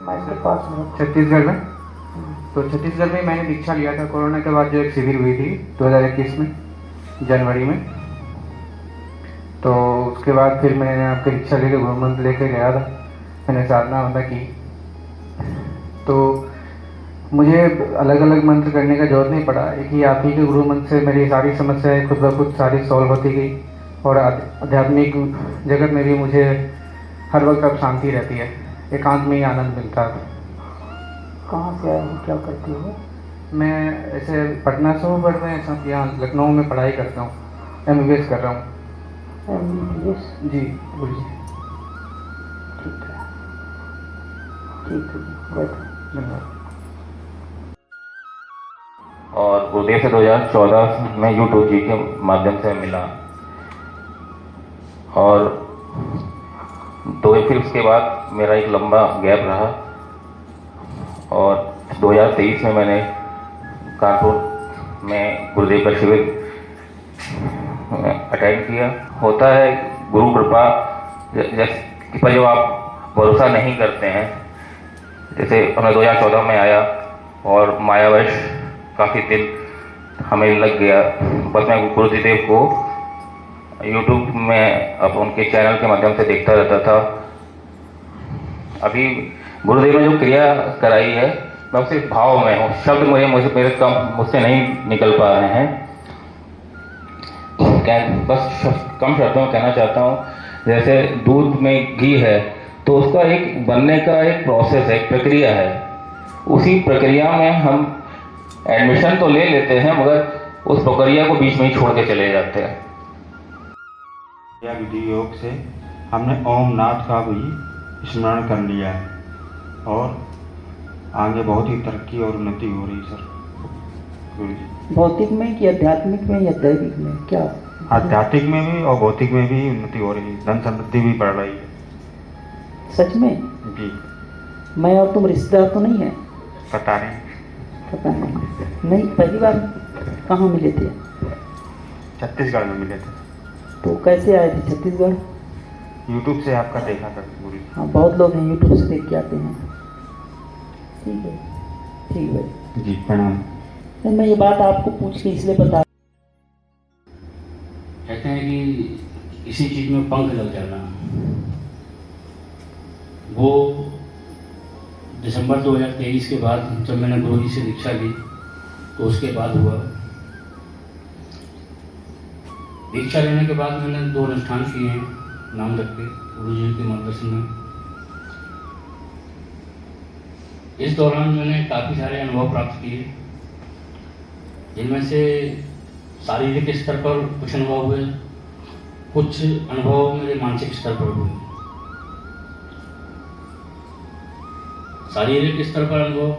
के पास में छत्तीसगढ़ में। तो छत्तीसगढ़ में मैंने दीक्षा लिया था कोरोना के बाद, जो एक शिविर हुई थी 2021 में जनवरी में। तो उसके बाद फिर मैंने आपकी दीक्षा लेके गुरु मंत्र लेके गया था, मैंने साधना वाधना की। तो मुझे अलग अलग मंत्र करने का जरूरत नहीं पड़ा, एक ही आप ही के गुरु मंत्र से मेरी सारी समस्याएं खुद ब खुद सारी सॉल्व होती गई। और आध्यात्मिक जगत में भी मुझे हर वक्त अब शांति रहती है, एकांत में ही आनंद मिलता है। कहाँ से आए हो, क्या करते हो? मैं ऐसे पटना से हूँ, बट मैं यहाँ लखनऊ में पढ़ाई करता हूँ, MBBS कर रहा हूँ। MBBS? जी बोलिए। ठीक है, ठीक है, बैठो। धन्यवाद। और गुरुदेव से 2014 में यूट्यूब जी के माध्यम से मिला, और फिर उसके बाद मेरा एक लंबा गैप रहा, और 2023 में मैंने कानपुर में गुरुदेव का शिविर अटेंड किया। होता है गुरु कृपा, जैसे पर जब आप भरोसा नहीं करते हैं, जैसे हमें 2014 में आया और मायावश काफ़ी दिन हमें लग गया। बस मैं गुरुदेव को यूट्यूब में अब उनके चैनल के माध्यम से देखता रहता था। अभी गुरुदेव ने जो क्रिया कराई है, मैं उसे भाव में हूँ, शब्द मुझसे नहीं निकल पा रहे हैं। बस कम शब्दों में कहना चाहता हूँ, जैसे दूध में घी है तो उसका एक बनने का एक प्रोसेस है, एक प्रक्रिया है। उसी प्रक्रिया में हम एडमिशन तो ले लेते हैं, मगर उस प्रक्रिया को बीच में ही छोड़ के चले जाते हैं। यह विधि योग से हमने ओम नाथ का भी स्मरण कर लिया है, और आगे बहुत ही तरक्की और उन्नति हो रही सर। गुरु जी, भौतिक में कि आध्यात्मिक में या दैविक में, क्या? आध्यात्मिक में भी और भौतिक में भी उन्नति हो रही है, धन समृद्धि भी बढ़ रही है। सच में? जी। मैं और तुम रिश्तेदार तो नहीं है? पता नहीं। पता नहीं, पहली बार कहाँ मिले थे? छत्तीसगढ़ में मिले थे। तो कैसे आए थे छत्तीसगढ़? यूट्यूब से आपका देखा था गुरु जी। हाँ, बहुत लोग हैं यूट्यूब से देख के आते हैं। ठीक है, ठीक है जी, प्रणाम। नहीं, मैं ये बात आपको पूछ के इसलिए बता, कहते हैं कि किसी चीज़ में पंख लग जाना, वो दिसंबर 2023 के बाद जब मैंने गुरु जी से दीक्षा ली तो उसके बाद हुआ। दीक्षा लेने के बाद मैंने 2 अनुष्ठान किए हैं नाम रख के गुरु जी के मार्गदर्शन में। इस दौरान मैंने काफ़ी सारे अनुभव प्राप्त किए, जिनमें से शारीरिक स्तर पर कुछ अनुभव हुए, कुछ अनुभव मेरे मानसिक स्तर पर हुए। शारीरिक स्तर पर अनुभव,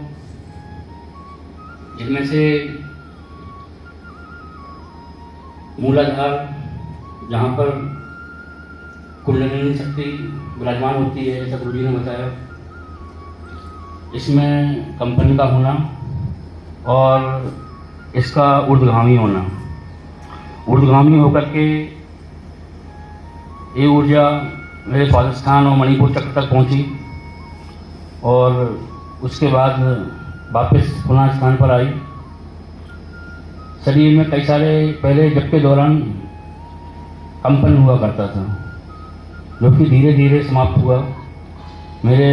जिनमें से मूलाधार, जहाँ पर कुंडलिनी शक्ति विराजमान होती है, जैसा गुरु जी ने बताया, इसमें कंपन का होना और इसका ऊर्ध्वगामी होना। ऊर्ध्वगामी होकर के ये ऊर्जा मेरे स्वादिष्ठान और मणिपुर चक्र तक पहुंची, और उसके बाद वापस पुनः स्थान पर आई। शरीर में कई सारे पहले जप के दौरान कंपन हुआ करता था, जो कि धीरे धीरे समाप्त हुआ। मेरे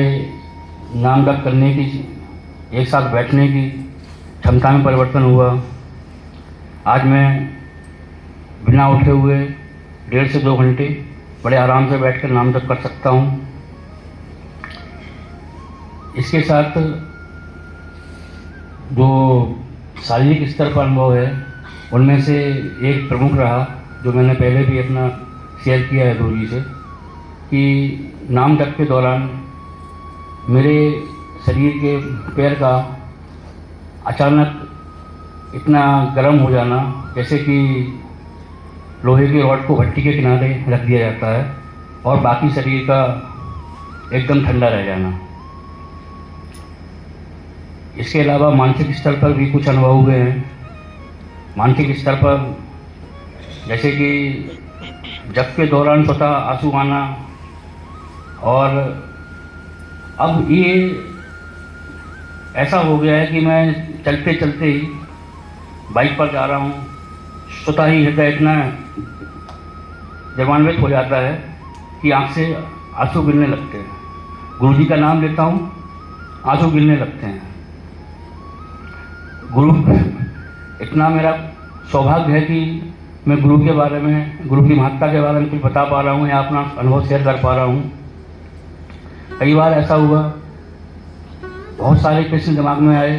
नाम जप करने की, एक साथ बैठने की क्षमता में परिवर्तन हुआ। आज मैं बिना उठे हुए 1.5 से 2 घंटे बड़े आराम से बैठकर नाम जप कर सकता हूँ। इसके साथ जो शारीरिक स्तर पर अनुभव है, उनमें से एक प्रमुख रहा, जो मैंने पहले भी अपना शेयर किया है गुरु जी से, कि नाम जप के दौरान मेरे शरीर के पैर का अचानक इतना गर्म हो जाना, जैसे कि लोहे की रॉड को भट्टी के किनारे रख दिया जाता है, और बाकी शरीर का एकदम ठंडा रह जाना। इसके अलावा मानसिक स्तर पर भी कुछ अनुभव हुए हैं। मानसिक स्तर पर जैसे कि जप के दौरान स्वतः आंसू आना, और अब ये ऐसा हो गया है कि मैं चलते चलते ही बाइक पर जा रहा हूँ, स्वतः ही हृदय इतना जर्मान्वित हो जाता है कि आँख से आंसू गिरने लगते हैं। गुरु जी का नाम लेता हूँ, आंसू गिरने लगते हैं। गुरु इतना मेरा सौभाग्य है कि मैं गुरु के बारे में, गुरु की महत्ता के बारे में कुछ बता पा रहा हूँ या अपना अनुभव शेयर कर पा रहा हूँ। कई बार ऐसा हुआ, बहुत सारे प्रश्न दिमाग में आए।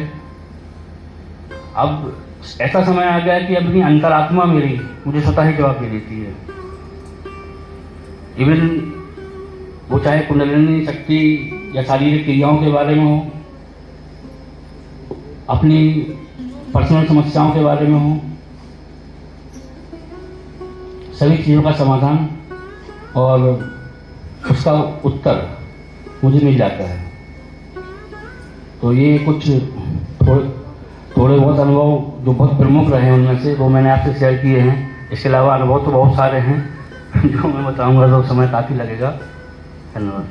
अब ऐसा समय आ गया कि अपनी अंतरात्मा मेरी मुझे स्वतः ही जवाब दे देती है। इवन वो चाहे कुंडलिनी शक्ति या शारीरिक क्रियाओं के बारे में हो, अपनी पर्सनल समस्याओं के बारे में हो, सभी चीज़ों का समाधान और उसका उत्तर मुझे मिल जाता है। तो ये कुछ थोड़े बहुत अनुभव जो बहुत प्रमुख रहे हैं उनमें से वो मैंने आपसे शेयर किए हैं। इसके अलावा अनुभव तो बहुत सारे हैं जो मैं बताऊंगा तो समय काफ़ी लगेगा। धन्यवाद।